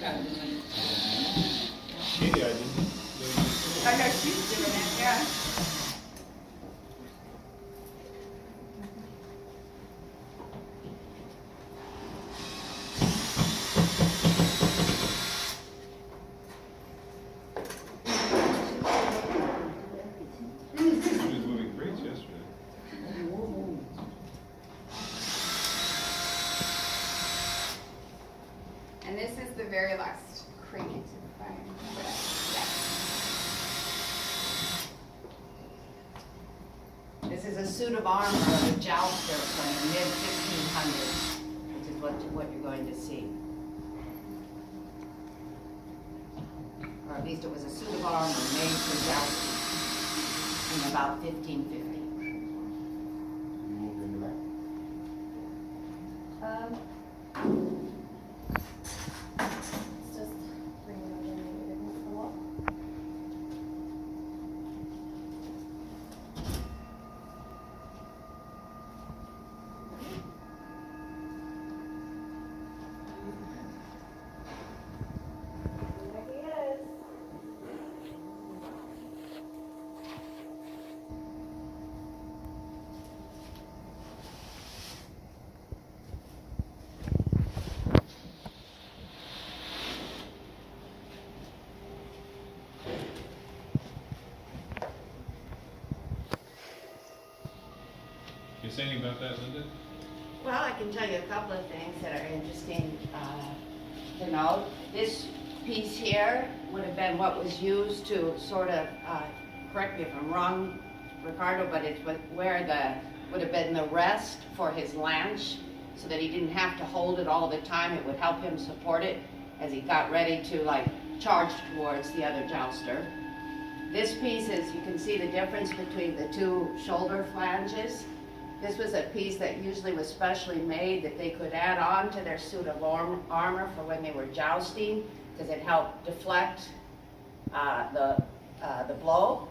Katie, I didn't. I know she's doing it, yeah. She was moving crates yesterday. And this is the very last crate. If I remember that. Yeah. This is a suit of armor of a jouster from the mid-1500s, which is what you're going to see. Or at least it was a suit of armor made for jousting in about 1550. It's just bringing it in against the wall. There he is. Can you say anything about that, Linda? Well, I can tell you a couple of things that are interesting to know. This piece here would have been what was used to sort of, correct me if I'm wrong, Ricardo, but it's where would have been the rest for his lance, so that he didn't have to hold it all the time. It would help him support it as he got ready to charge towards the other jouster. This piece is, you can see the difference between the two shoulder flanges. This was a piece that usually was specially made that they could add on to their suit of armor for when they were jousting, because it helped deflect the blow.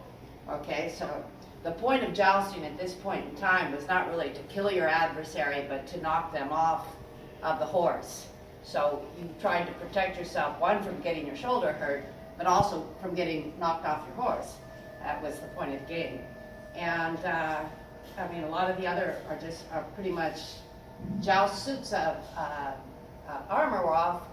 Okay, so the point of jousting at this point in time was not really to kill your adversary, but to knock them off of the horse. So you tried to protect yourself, one, from getting your shoulder hurt, but also from getting knocked off your horse. That was the point of the game. And I mean, a lot of the other are pretty much joust suits of armor were off,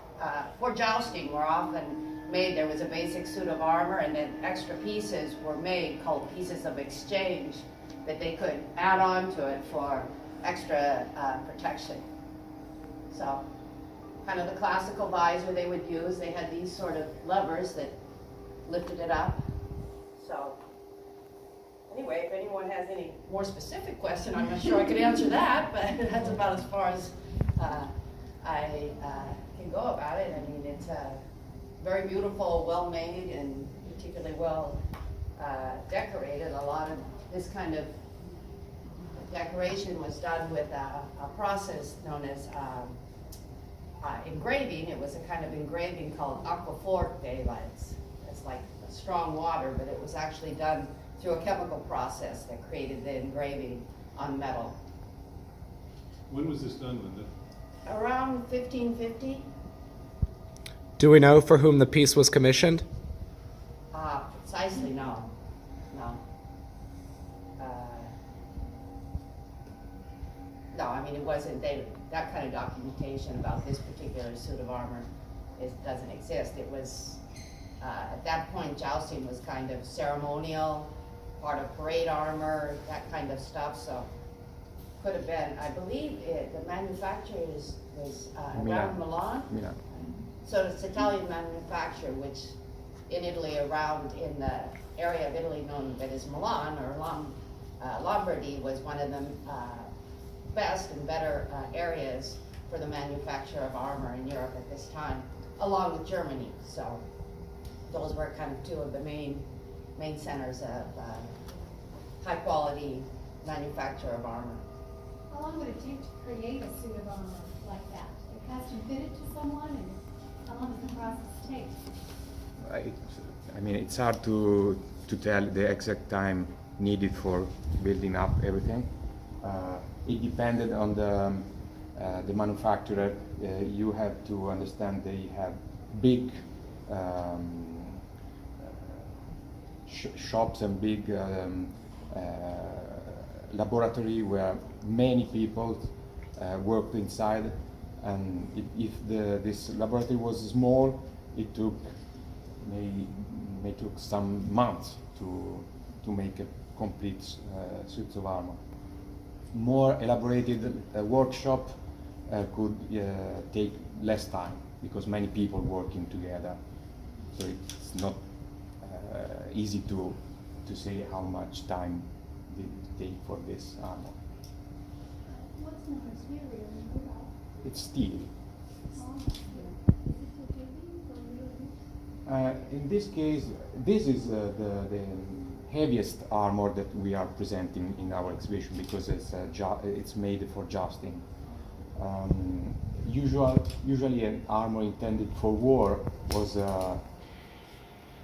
for jousting were often made. There was a basic suit of armor, and then extra pieces were made called pieces of exchange that they could add on to it for extra protection. So kind of the classical visor they would use, they had these sort of levers that lifted it up. So anyway, if anyone has any more specific question, I'm not sure I could answer that, but that's about as far as I can go about it. I mean, it's very beautiful, well-made, and particularly well decorated. A lot of this kind of decoration was done with a process known as engraving. It was a kind of engraving called aquaforte. It's like strong water, but it was actually done through a chemical process that created the engraving on metal. When was this done, Linda? Around 1550. Do we know for whom the piece was commissioned? Precisely, no. No, I mean, it wasn't, that kind of documentation about this particular suit of armor doesn't exist. It was, at that point, jousting was kind of ceremonial, part of parade armor, that kind of stuff, so could have been. I believe the manufacturer was around Milan. Yeah. So it's Italian manufacturer, which in Italy, around in the area of Italy known that is Milan or Lombardy, was one of the best and better areas for the manufacture of armor in Europe at this time, along with Germany. So those were kind of two of the main centers of high quality manufacture of armor. How long would it take to create a suit of armor like that? It custom fitted to someone, and how long does the process take? I mean, it's hard to tell the exact time needed for building up everything. It depended on the manufacturer. You have to understand they have big shops and big laboratory where many people worked inside, and if this laboratory was small, it may took some months to make a complete suit of armor. More elaborated workshop could take less time because many people working together, so it's not easy to say how much time did it take for this armor. What's the material made of? It's steel. Oh, is it titanium or real? In this case, this is the heaviest armor that we are presenting in our exhibition because it's made for jousting. Usually an armor intended for war was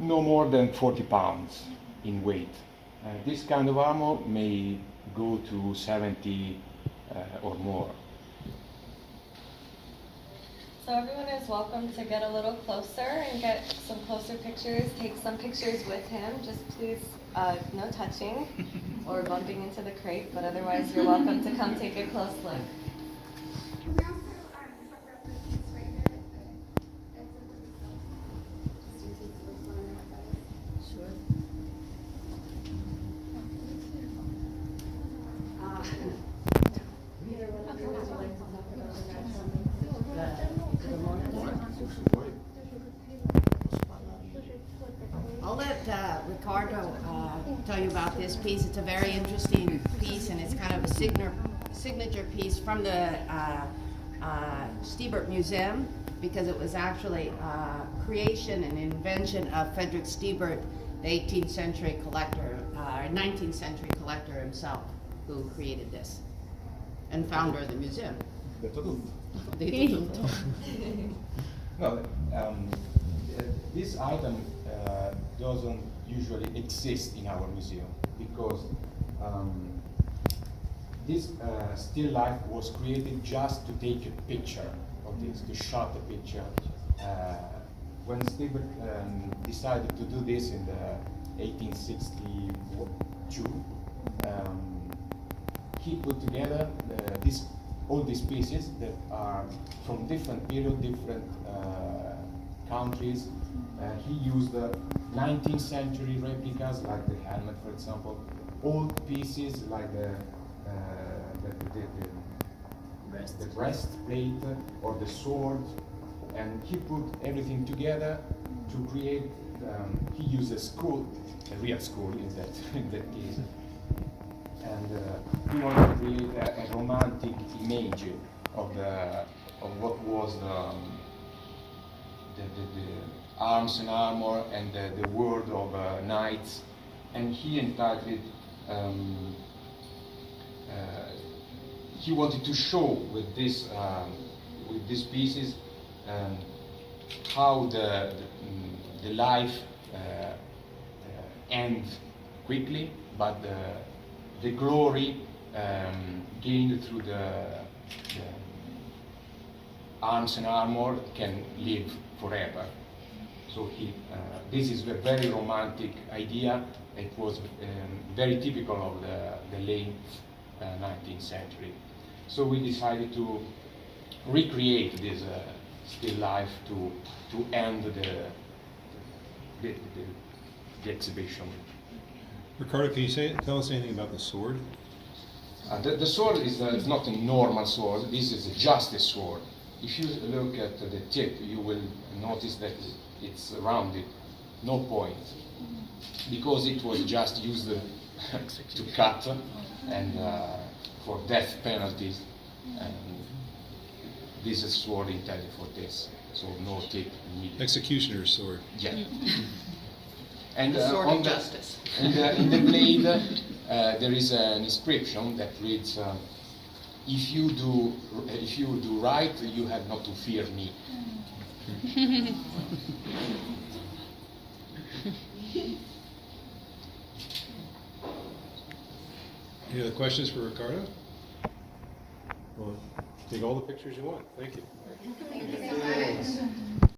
no more than 40 pounds in weight. This kind of armor may go to 70 or more. So everyone is welcome to get a little closer and get some closer pictures, take some pictures with him. Just please, no touching or bumping into the crate, but otherwise you're welcome to come take a close look. Can we also talk about the piece right here? The exit of the cell? Just in case you want to know what that is. Sure. I'll let Ricardo tell you about this piece. It's a very interesting piece, and it's kind of a signature piece from the Stiebert Museum, because it was actually creation and invention of Frederick Stiebert, the 18th century collector, 19th century collector himself, who created this, and founder of the museum. No, this item doesn't usually exist in our museum because this still life was created just to take a picture of this, to shot a picture. When Stiebert decided to do this in the 1862, he put together all these pieces that are from different periods, different countries. He used 19th century replicas, like the helmet, for example, old pieces like the breastplate or the sword, and he put everything together to create. He used a real skull in that case, and he wanted to create a romantic image of what was the arms and armor and the world of knights, and he entitled he wanted to show with these pieces how the life ends quickly, but the glory gained through the arms and armor can live forever. So this is a very romantic idea. It was very typical of the late 19th century. So we decided to recreate this still life to end the exhibition. Ricardo, can you tell us anything about the sword? The sword is not a normal sword. This is just a sword. If you look at the tip, you will notice that it's rounded, no point, because it was just used to cut and for death penalties. And this is a sword intended for this, so no tip needed. Executioner's sword. Yeah. And Sword on of justice. in the blade, there is an inscription that reads, if you do right, you have not to fear me. Any other questions for Ricardo? Well, take all the pictures you want. Thank you. Thank you so much.